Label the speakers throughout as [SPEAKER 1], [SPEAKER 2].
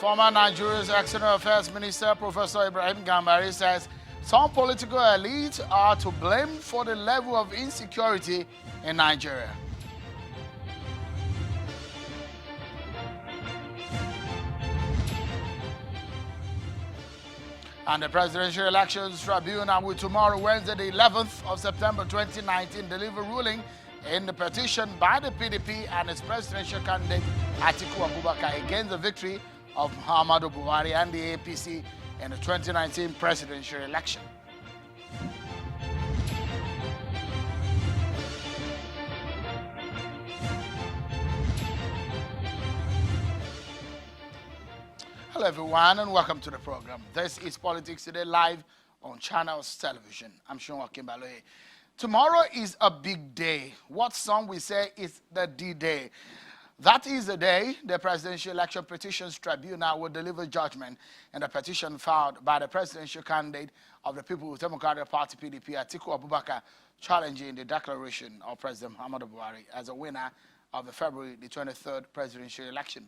[SPEAKER 1] Former Nigeria's External Affairs Minister, Professor Ibrahim Gambari, says some political elites are to blame for the level of insecurity in Nigeria. And the Presidential Elections Tribunal will tomorrow, Wednesday, the 11th of September 2019, deliver ruling in the petition by the PDP and its presidential candidate Atiku Abubakar against the victory of Muhammadu Buhari and the APC in the 2019 presidential election. Hello everyone and welcome to the program. This is Politics Today live on Channels Television. I'm Sean Kimbaloye. Tomorrow is a big day. What some will say is the D-Day. That is the day the Presidential Election Petitions Tribunal will deliver judgment in the petition filed by the presidential candidate of the People's Democratic Party PDP, Atiku Abubakar, challenging the declaration of President Muhammadu Buhari as a winner of the February the 23rd presidential election.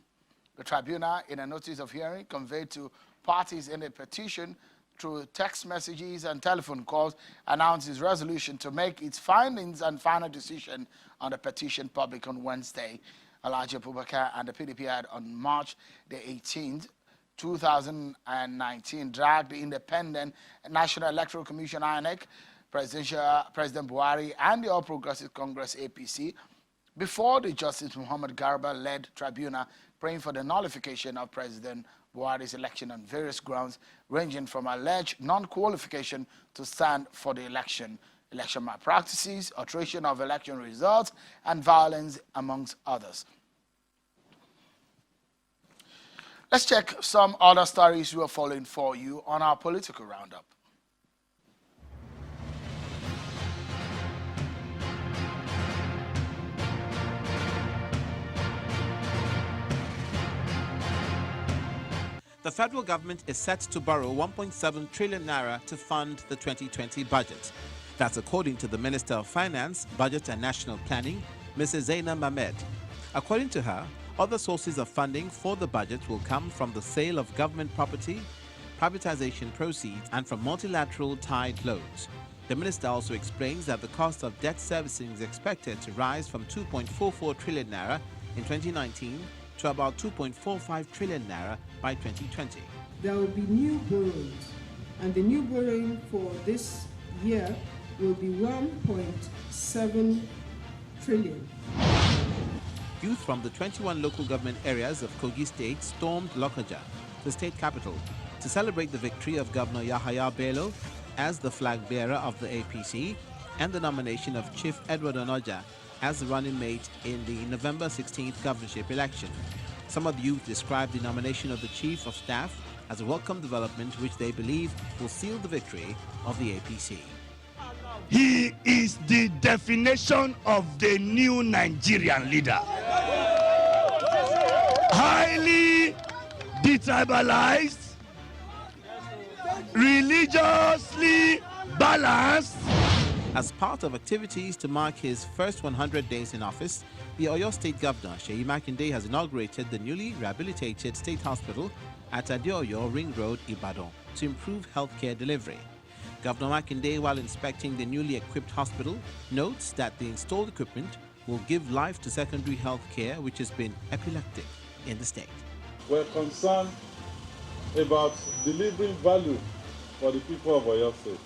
[SPEAKER 1] The tribunal, in a notice of hearing conveyed to parties in the petition through text messages and telephone calls, announced its resolution to make its findings and final decision on the petition public on Wednesday. Alhaji Abubakar and the PDP had on March the 18th, 2019, dragged the Independent National Electoral Commission (INEC), President Buhari, and the All Progressive Congress (APC) before the Justice Muhammad Garba-led tribunal, praying for the nullification of President Buhari's election on various grounds, ranging from alleged non-qualification to stand for the election, election malpractices, alteration of election results, and violence, amongst others. Let's check some other stories we are following for you on our political roundup.
[SPEAKER 2] The federal government is set to borrow 1.7 trillion naira to fund the 2020 budget. That's according to the Minister of Finance, Budget and National Planning, Mrs. Zainab Ahmed. According to her, other sources of funding for the budget will come from the sale of government property, privatization proceeds, and from multilateral tied loans. The minister also explains that the cost of debt servicing is expected to rise from 2.44 trillion naira in 2019 to about 2.45 trillion naira by 2020.
[SPEAKER 3] There will be new borrowings, and the new borrowing for this year will be 1.7 trillion.
[SPEAKER 2] Youth from the 21 local government areas of Kogi State stormed Lokoja, the state capital, to celebrate the victory of Governor Yahaya Bello as the flag bearer of the APC and the nomination of Chief Edward Onoja as the running mate in the November 16th governorship election. Some of the youth described the nomination of the Chief of Staff as a welcome development which they believe will seal the victory of the APC.
[SPEAKER 4] He is the definition of the new Nigerian leader. Highly detribalized, religiously balanced.
[SPEAKER 2] As part of activities to mark his first 100 days in office, the Oyo State Governor, Seyi Makinde, has inaugurated the newly rehabilitated state hospital at Adeoyo Ring Road, Ibadan, to improve healthcare delivery. Governor Makinde, while inspecting the newly equipped hospital, notes that the installed equipment will give life to secondary health care, which has been epileptic in the state.
[SPEAKER 5] We're concerned about delivering value for the people of Oyo State.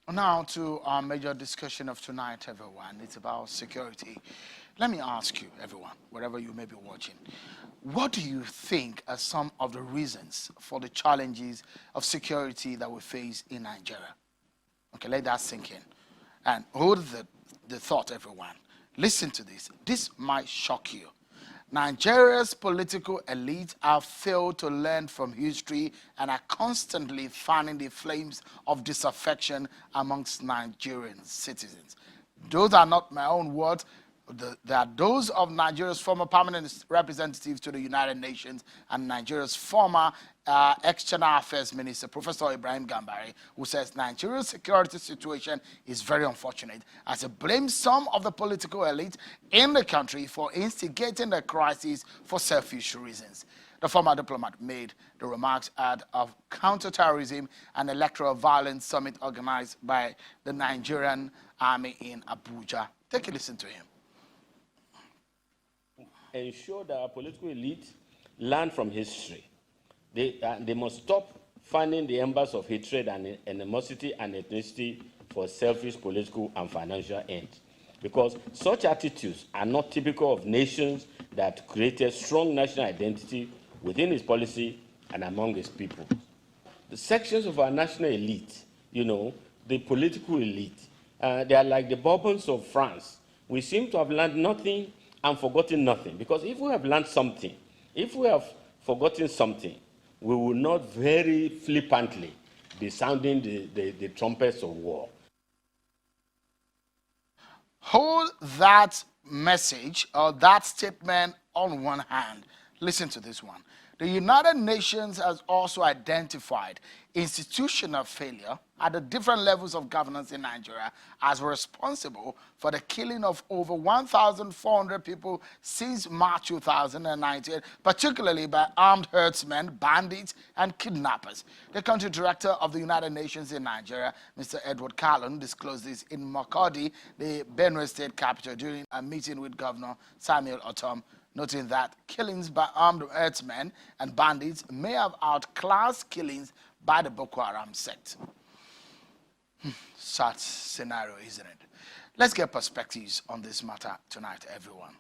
[SPEAKER 1] Now to our major discussion of tonight, everyone. It's about security. Let me ask you, everyone, wherever you may be watching, what do you think are some of the reasons for the challenges of security that we face in Nigeria? Okay, let that sink in. And hold the thought, everyone. Listen to this. This might shock you. Nigeria's political elites have failed to learn from history and are constantly fanning the flames of disaffection amongst Nigerian citizens. Those are not my own words. They are those of Nigeria's former permanent representative to the United Nations and Nigeria's former External Affairs Minister, Professor Ibrahim Gambari, who says Nigeria's security situation is very unfortunate, as he blames some of the political elite in the country for instigating the crisis for selfish reasons. The former diplomat made the remarks at a counterterrorism and electoral violence summit organized by the Nigerian Army in Abuja. Take a listen to him.
[SPEAKER 6] Ensure that our political elite learn from history. They must stop funding the embers of hatred and animosity and ethnicity for selfish political and financial ends. Because such attitudes are not typical of nations that created strong national identity within its policy and among its people. The sections of our national elite, the political elite, they are like the Bourbons of France. We seem to have learned nothing and forgotten nothing. Because if we have learned something, if we have forgotten something, we will not very flippantly be sounding the trumpets of war.
[SPEAKER 1] Hold that message or that statement on one hand. Listen to this one. The United Nations has also identified institutional failure at the different levels of governance in Nigeria as responsible for the killing of over 1,400 people since March 2019, particularly by armed herdsmen, bandits, and kidnappers. The country director of the United Nations in Nigeria, Mr. Edward Callon, disclosed this in Makurdi, the Benue State capital, during a meeting with Governor Samuel Otom, noting that killings by armed herdsmen and bandits may have outclassed killings by the Boko Haram sect. Such scenario, isn't it? Let's get perspectives on this matter tonight, everyone.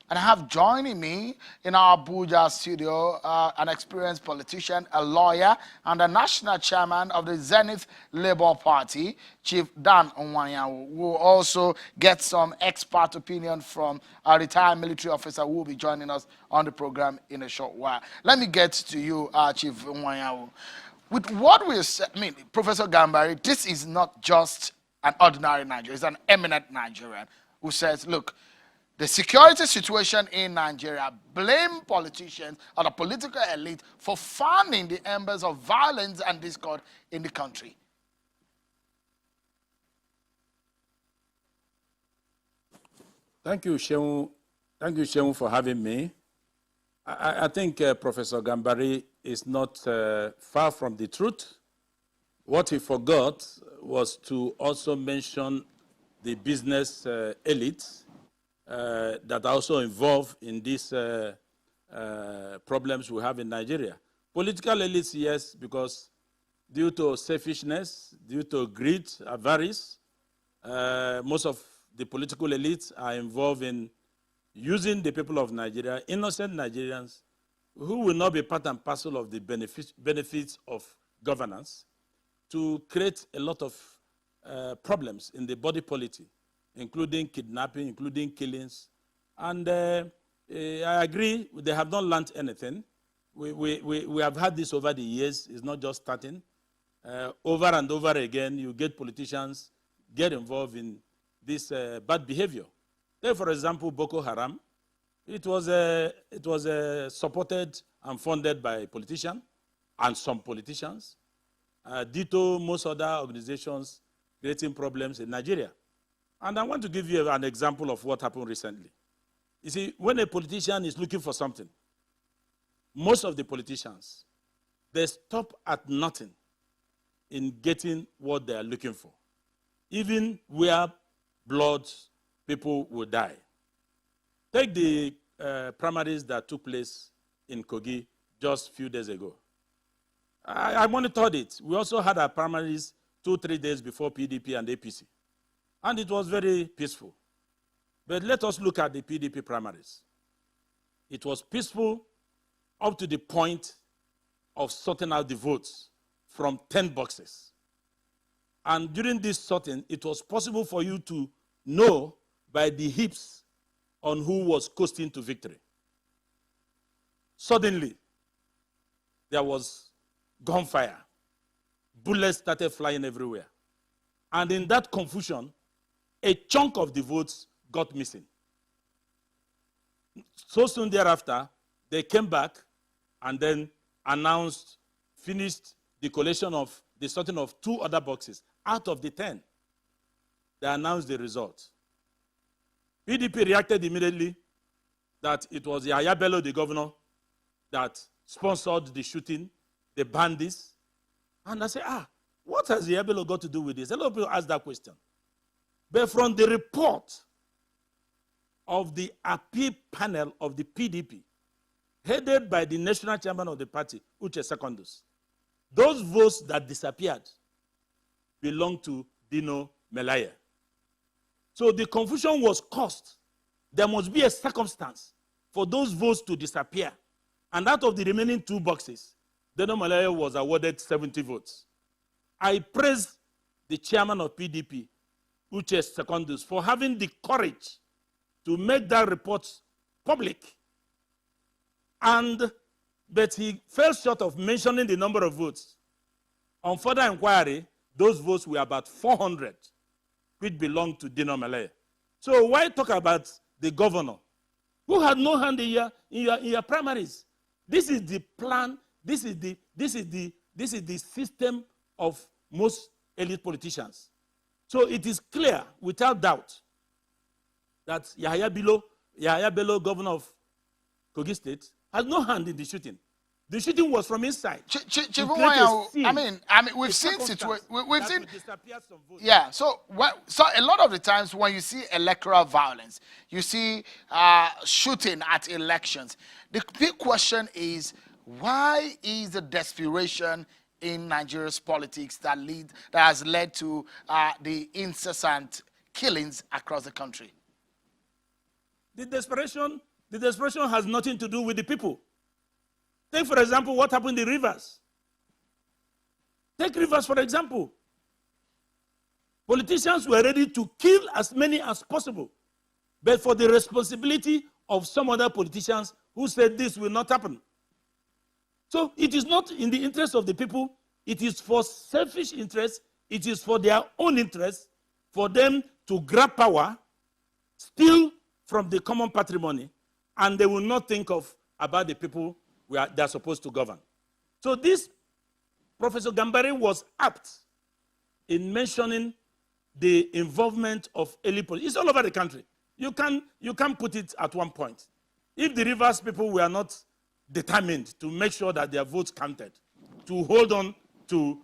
[SPEAKER 1] And I have joining me in our Abuja studio an experienced politician, a lawyer, and the national chairman of the Zenith Labour Party, Chief Dan Nwanyanwu. We'll also get some expert opinion from a retired military officer who will be joining us on the program in a short while. Let me get to you, Chief Nwanyanwu. With what we said, Professor Gambari, this is not just an ordinary Nigerian, it's an eminent Nigerian who says, look, the security situation in Nigeria blame politicians or the political elite for fanning the embers of violence and discord in the country.
[SPEAKER 7] Thank you, Shehu. Thank you, Shehu, for having me. I think Professor Gambari is not far from the truth. What he forgot was to also mention the business elites that are also involved in these problems we have in Nigeria. Political elites, yes, because due to selfishness, due to greed, avarice, most of the political elites are involved in using the people of Nigeria, innocent Nigerians, who will not be part and parcel of the benefits of governance, to create a lot of problems in the body politic, including kidnapping, including killings. And I agree, they have not learned anything. We have had this over the years. It's not just starting. Over and over again, you get politicians get involved in this bad behavior. Take, for example, Boko Haram. It was supported and funded by politicians and some politicians. Ditto most other organizations creating problems in Nigeria. And I want to give you an example of what happened recently. You see, when a politician is looking for something, most of the politicians, they stop at nothing in getting what they are looking for, even where blood people will die. Take the primaries that took place in Kogi just a few days ago. I monitored it. We also had our primaries 2-3 days before PDP and APC. And it was very peaceful. But let us look at the PDP primaries. It was peaceful up to the point of sorting out the votes from 10 boxes. And during this sorting, it was possible for you to know by the heaps on who was coasting to victory. Suddenly, there was gunfire. Bullets started flying everywhere. And in that confusion, a chunk of the votes got missing. so soon thereafter, they came back and then announced, finished the collation of the sorting of 2 other boxes out of the 10. They announced the result. PDP reacted immediately that it was Yahaya Bello, the governor, that sponsored the shooting, the bandits. And I said, what has Yahaya Bello got to do with this? A lot of people ask that question. But from the report of the appeal panel of the PDP, headed by the national chairman of the party, Uche Secondus, those votes that disappeared belonged to Dino Melaye. So the confusion was caused. There must be a circumstance for those votes to disappear. And out of the remaining 2 boxes, Dino Melaye was awarded 70 votes. I praise the chairman of PDP, Uche Secondus, for having the courage to make that report public. But he fell short of mentioning the number of votes. On further inquiry, those votes were about 400, which belonged to Dino Melaye. So why talk about the governor, who had no hand in your primaries? This is the plan. This is the system of most elite politicians. So it is clear, without doubt, that Yahaya Bello, governor of Kogi State, has no hand in the shooting. The shooting was from inside.
[SPEAKER 1] I mean, we've seen situations. We've seen. Yeah. So a lot of the times when you see electoral violence, you see shooting at elections. The big question is, why is the desperation in Nigeria's politics that has led to the incessant killings across the country?
[SPEAKER 7] The desperation has nothing to do with the people. Take, for example, what happened in Rivers. Take Rivers, for example. Politicians were ready to kill as many as possible, but for the responsibility of some other politicians who said this will not happen. So it is not in the interest of the people. It is for selfish interests. It is for their own interests, for them to grab power, steal from the common patrimony, and they will not think about the people they are supposed to govern. So this Professor Gambari was apt in mentioning the involvement of elite politics. It's all over the country. You can't put it at one point. If the Rivers people were not determined to make sure that their votes counted, to hold on to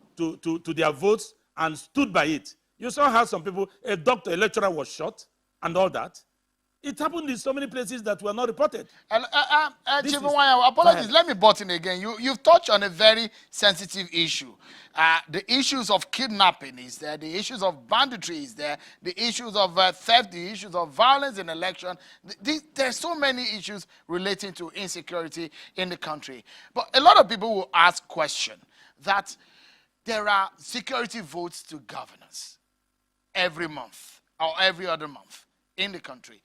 [SPEAKER 7] their votes and stood by it, you saw how some people, a doctor, a lecturer was shot and all that. It happened in so many places that were not reported.
[SPEAKER 1] Chief Nwanyanwu, apologies, let me butt in again. You've touched on a very sensitive issue. The issues of kidnapping is there, the issues of banditry is there, the issues of theft, the issues of violence in election. There's so many issues relating to insecurity in the country. But a lot of people will ask question that there are security votes to governors every month or every other month in the country.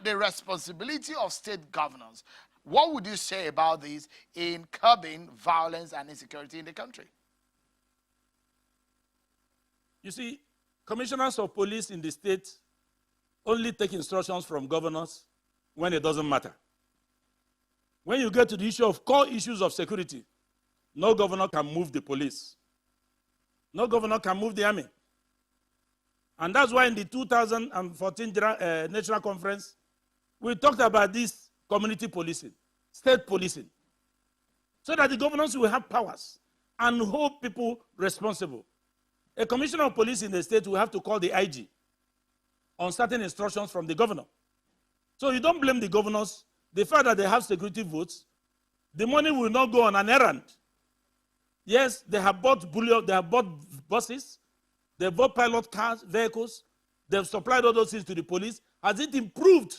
[SPEAKER 1] The responsibility of state governors, what would you say about this in curbing violence and insecurity in the country?
[SPEAKER 7] You see, commissioners of police in the state only take instructions from governors when it doesn't matter. When you get to the issue of core issues of security, no governor can move the police. No governor can move the army. And that's why in the 2014 National Conference, we talked about this community policing, state policing, so that the governors will have powers and hold people responsible. A commissioner of police in the state will have to call the IG on certain instructions from the governor. So you don't blame the governors. The fact that they have security votes, the money will not go on an errand. Yes, they have bought bullion, they have bought buses, they bought pilot cars, vehicles. They've supplied all those things to the police. Has it improved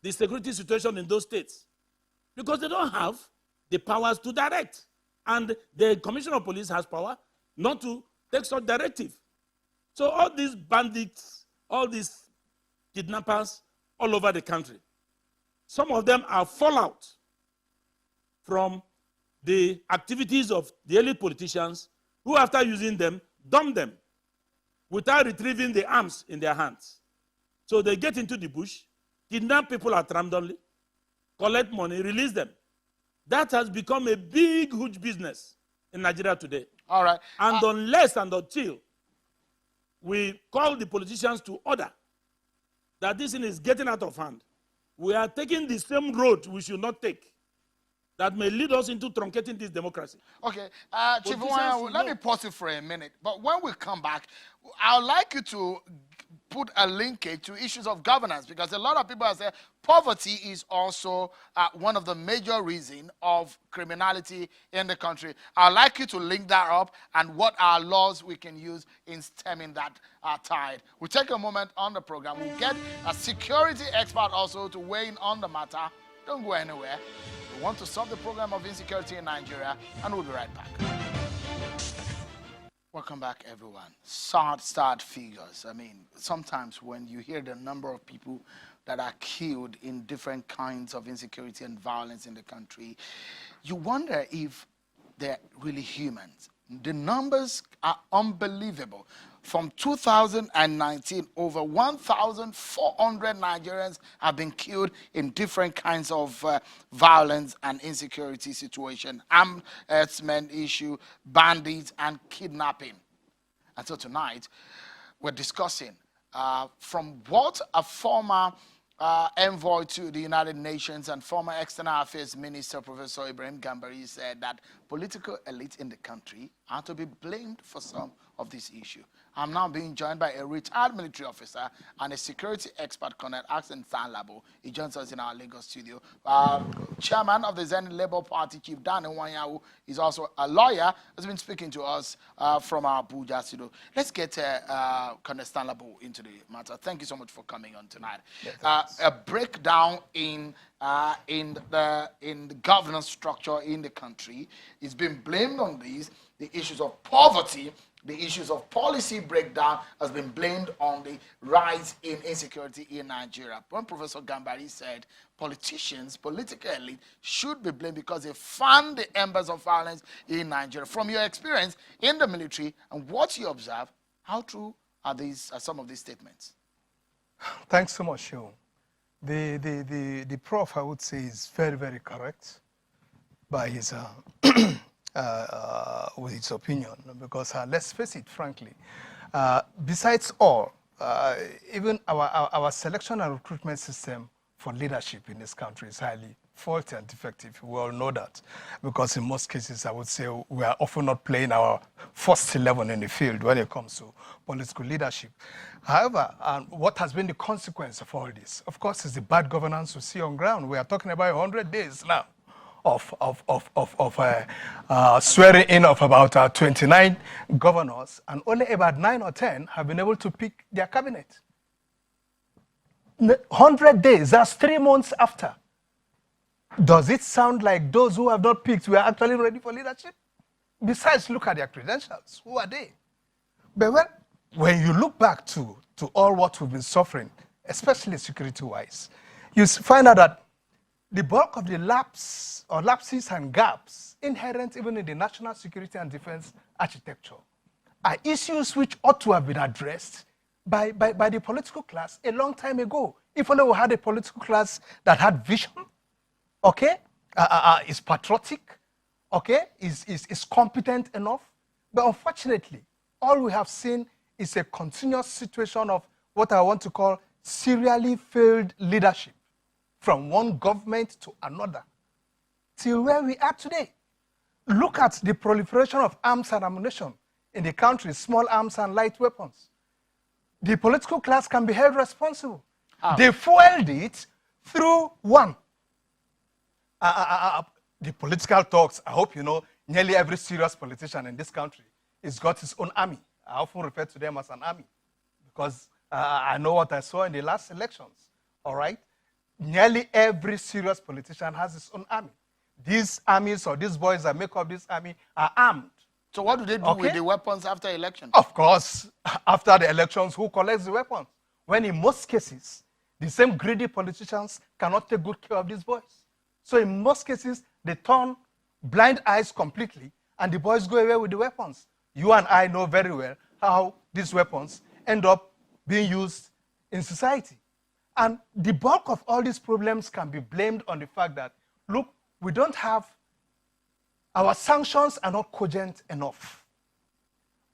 [SPEAKER 7] the security situation in those states? Because they don't have the powers to direct. And the commissioner of police has power not to take such directive. So all these bandits, all these kidnappers all over the country, some of them are fallout from the activities of the elite politicians who, after using them, dump them without retrieving the arms in their hands. So they get into the bush, kidnap people at randomly, collect money, release them. That has become a big, huge business in Nigeria today.
[SPEAKER 1] All right.
[SPEAKER 7] And unless and until we call the politicians to order that this thing is getting out of hand, we are taking the same road we should not take that may lead us into truncating this democracy.
[SPEAKER 1] Okay, Chief Nwanyanwu, let me pause it for a minute. But when we come back, I would like you to put a linkage to issues of governance, because a lot of people have said poverty is also one of the major reasons of criminality in the country. I'd like you to link that up and what our laws we can use in stemming that tide. We'll take a moment on the program. We'll get a security expert also to weigh in on the matter. Don't go anywhere. We want to solve the problem of insecurity in Nigeria, and we'll be right back. Welcome back, everyone. Sad figures. I mean, sometimes when you hear the number of people that are killed in different kinds of insecurity and violence in the country, you wonder if they're really humans. The numbers are unbelievable. From 2019, over 1,400 Nigerians have been killed in different kinds of violence and insecurity situation, armed herdsmen issue, bandits, and kidnapping. And so tonight, we're discussing from what a former envoy to the United Nations and former External Affairs Minister, Professor Ibrahim Gambari, said that political elites in the country are to be blamed for some of this issue. I'm now being joined by a retired military officer and a security expert, Colonel Stan-Labo. He joins us in our Lagos studio. Chairman of the Zen Labour Party, Chief Nwanyanwu, is also a lawyer, has been speaking to us from our Abuja studio. Let's get Colonel Stan-Labo into the matter. Thank you so much for coming on tonight. A breakdown in the governance structure in the country is being blamed on these. The issues of poverty, the issues of policy breakdown has been blamed on the rise in insecurity in Nigeria. When Professor Gambari said politicians, political elite, should be blamed because they fund the embers of violence in Nigeria. From your experience in the military and what you observe, how true are some of these statements?
[SPEAKER 8] Thanks so much, Sean. The prof, I would say, is very, very correct by his with its opinion, because let's face it, frankly, besides all, even our selection and recruitment system for leadership in this country is highly faulty and defective. We all know that, because in most cases, I would say we are often not playing our first 11 in the field when it comes to political leadership. However, what has been the consequence of all this, of course, is the bad governance we see on ground. We are talking about 100 days now of swearing in of about 29 governors, and only about 9 or 10 have been able to pick their cabinet. 100 days, that's 3 months after. Does it sound like those who have not picked were actually ready for leadership? Besides, look at their credentials. Who are they? But when you look back to all what we've been suffering, especially security-wise, you find out that the bulk of the lapses and gaps inherent even in the national security and defense architecture are issues which ought to have been addressed by the political class a long time ago. If only we had a political class that had vision, okay, is patriotic, okay, is competent enough. But unfortunately, all we have seen is a continuous situation of what I want to call serially failed leadership, from one government to another, till where we are today. Look at the proliferation of arms and ammunition in the country, small arms and light weapons. The political class can be held responsible. They fueled it through one. The political talks, I hope you know, nearly every serious politician in this country has got his own army. I often refer to them as an army, because I know what I saw in the last elections, all right? Nearly every serious politician has his own army. These armies, or these boys that make up this army, are armed.
[SPEAKER 1] So what do they do with the weapons after election?
[SPEAKER 8] Of course, after the elections, who collects the weapons? When in most cases, the same greedy politicians cannot take good care of these boys. So in most cases, they turn blind eyes completely, and the boys go away with the weapons. You and I know very well how these weapons end up being used in society. And the bulk of all these problems can be blamed on the fact that, look, we don't have, our sanctions are not cogent enough.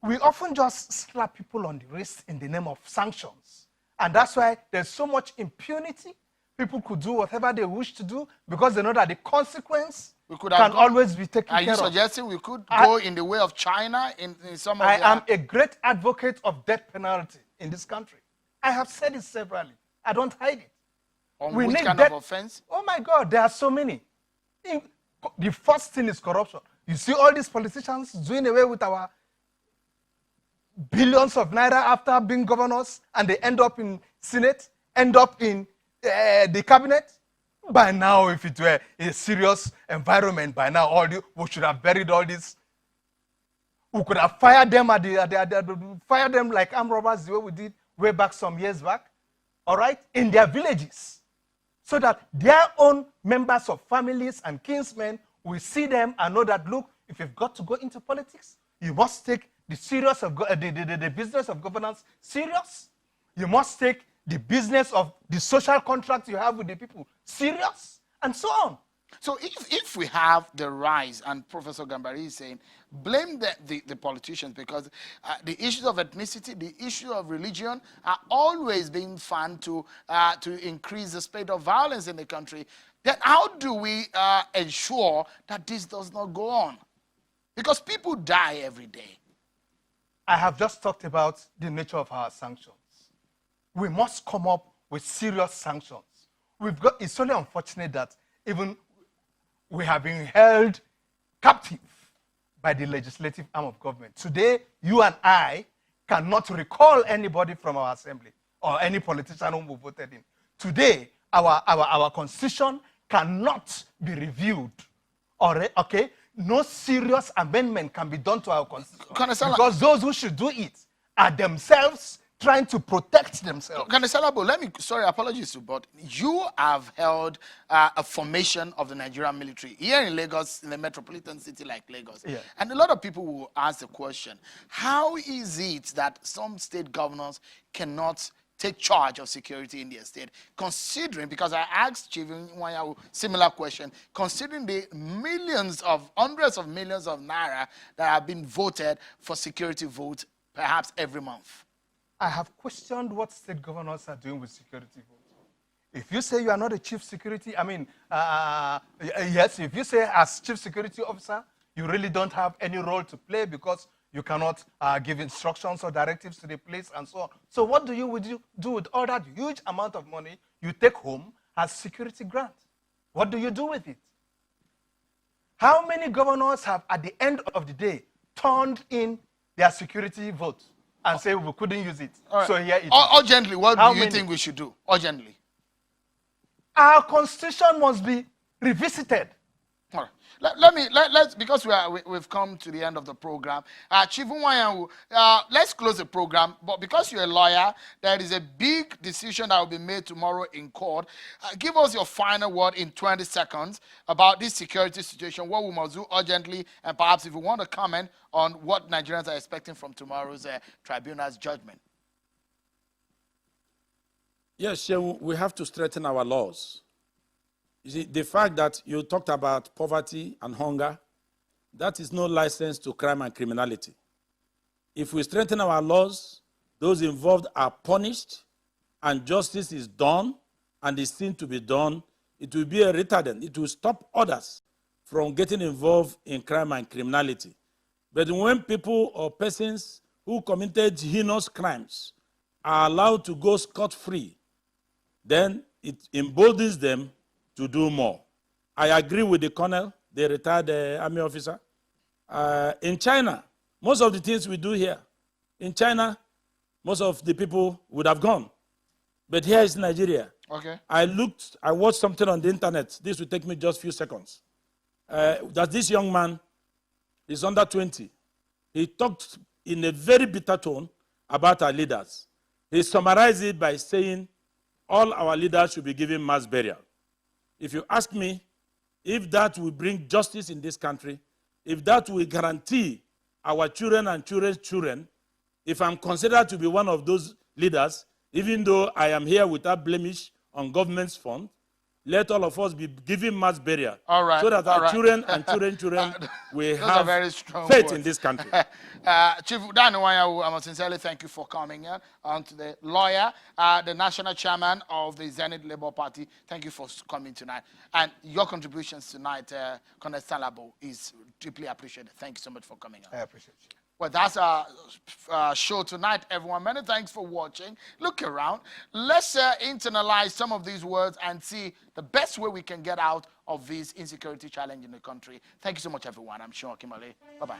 [SPEAKER 8] We often just slap people on the wrist in the name of sanctions. And that's why there's so much impunity. People could do whatever they wish to do because they know that the consequence can always be taken care of.
[SPEAKER 1] Are you suggesting we could go in the way of China in some of
[SPEAKER 8] I am a great advocate of death penalty in this country. I have said it severally. I don't hide it.
[SPEAKER 1] On which kind of offense?
[SPEAKER 8] Oh my God, there are so many. The first thing is corruption. You see all these politicians doing away with our billions of naira after being governors, and they end up in Senate, end up in the cabinet. By now, if it were a serious environment, by now we should have buried all this. We could have fired them fired them like armed robbers the way we did way back some years back. All right, in their villages, so that their own members of families and kinsmen will see them and know that, look, if you've got to go into politics, you must take the serious of the business of governance serious. You must take the business of the social contract you have with the people serious, and so on.
[SPEAKER 1] So if we have the rise, and Professor Gambari is saying, blame the politicians because the issues of ethnicity, the issue of religion are always being found to increase the spate of violence in the country, then how do we ensure that this does not go on? Because people die every day.
[SPEAKER 8] I have just talked about the nature of our sanctions. We must come up with serious sanctions. It's only unfortunate that even we have been held captive by the legislative arm of government. Today, you and I cannot recall anybody from our assembly or any politician whom we voted in. Today, our constitution cannot be reviewed. Okay? No serious amendment can be done to our constitution because those who should do it are themselves trying to protect themselves.
[SPEAKER 1] Stan-Labo, apologies to but you have held a formation of the Nigerian military here in Lagos, in a metropolitan city like Lagos.
[SPEAKER 8] Yeah.
[SPEAKER 1] And a lot of people will ask the question, how is it that some state governors cannot take charge of security in their state, considering, because I asked Chief Nwanyanwu similar question, considering the hundreds of millions of naira that have been voted for security votes perhaps every month?
[SPEAKER 8] I have questioned what state governors are doing with security votes. If you say you are not a chief security, yes, if you say as chief security officer, you really don't have any role to play because you cannot give instructions or directives to the police and so on. So what do you do with all that huge amount of money you take home as security grant? What do you do with it? How many governors have, at the end of the day, turned in their security vote and say we couldn't use it?
[SPEAKER 1] Right.
[SPEAKER 8] So here it is.
[SPEAKER 1] Urgently, what do you think we should do? Urgently.
[SPEAKER 8] Our constitution must be revisited.
[SPEAKER 1] All right. Let's because we've come to the end of the program. Chief Nwanyanwu, let's close the program. But because you're a lawyer, there is a big decision that will be made tomorrow in court. Give us your final word in 20 seconds about this security situation, what we must do urgently, and perhaps if you want to comment on what Nigerians are expecting from tomorrow's tribunal's judgment.
[SPEAKER 7] Yes, we have to strengthen our laws. You see, the fact that you talked about poverty and hunger, that is no license to crime and criminality. If we strengthen our laws, those involved are punished, and justice is done, and is seen to be done, it will be a retardant. It will stop others from getting involved in crime and criminality. But when people or persons who committed heinous crimes are allowed to go scot-free, then it emboldens them to do more. I agree with the colonel, the retired army officer. In China, most of the things we do here, in China, most of the people would have gone. But here is Nigeria.
[SPEAKER 1] Okay.
[SPEAKER 7] I watched something on the internet. This will take me just a few seconds. That this young man is under 20. He talked in a very bitter tone about our leaders. He summarized it by saying, all our leaders should be given mass burial. If you ask me if that will bring justice in this country, if that will guarantee our children and children's children, if I'm considered to be one of those leaders, Even though I am here without blemish on government's fund, let all of us be giving mass burial.
[SPEAKER 1] All right,
[SPEAKER 7] So that
[SPEAKER 1] all
[SPEAKER 7] our
[SPEAKER 1] right.
[SPEAKER 7] children and children will
[SPEAKER 1] Those are
[SPEAKER 7] have
[SPEAKER 1] very strong
[SPEAKER 7] faith
[SPEAKER 1] words.
[SPEAKER 7] in this country.
[SPEAKER 1] Chief Nwanyanwu, I must sincerely thank you for coming in. And to the lawyer, the national chairman of the Zenith Labour Party, thank you for coming tonight. And your contributions tonight, Colonel Stan-Labo, is deeply appreciated. Thank you so much for coming on.
[SPEAKER 8] I appreciate you.
[SPEAKER 1] Well, that's our show tonight, everyone. Many thanks for watching. Look around. Let's internalize some of these words and see the best way we can get out of this insecurity challenge in the country. Thank you so much, everyone. I'm Sean Kimale. Bye-bye.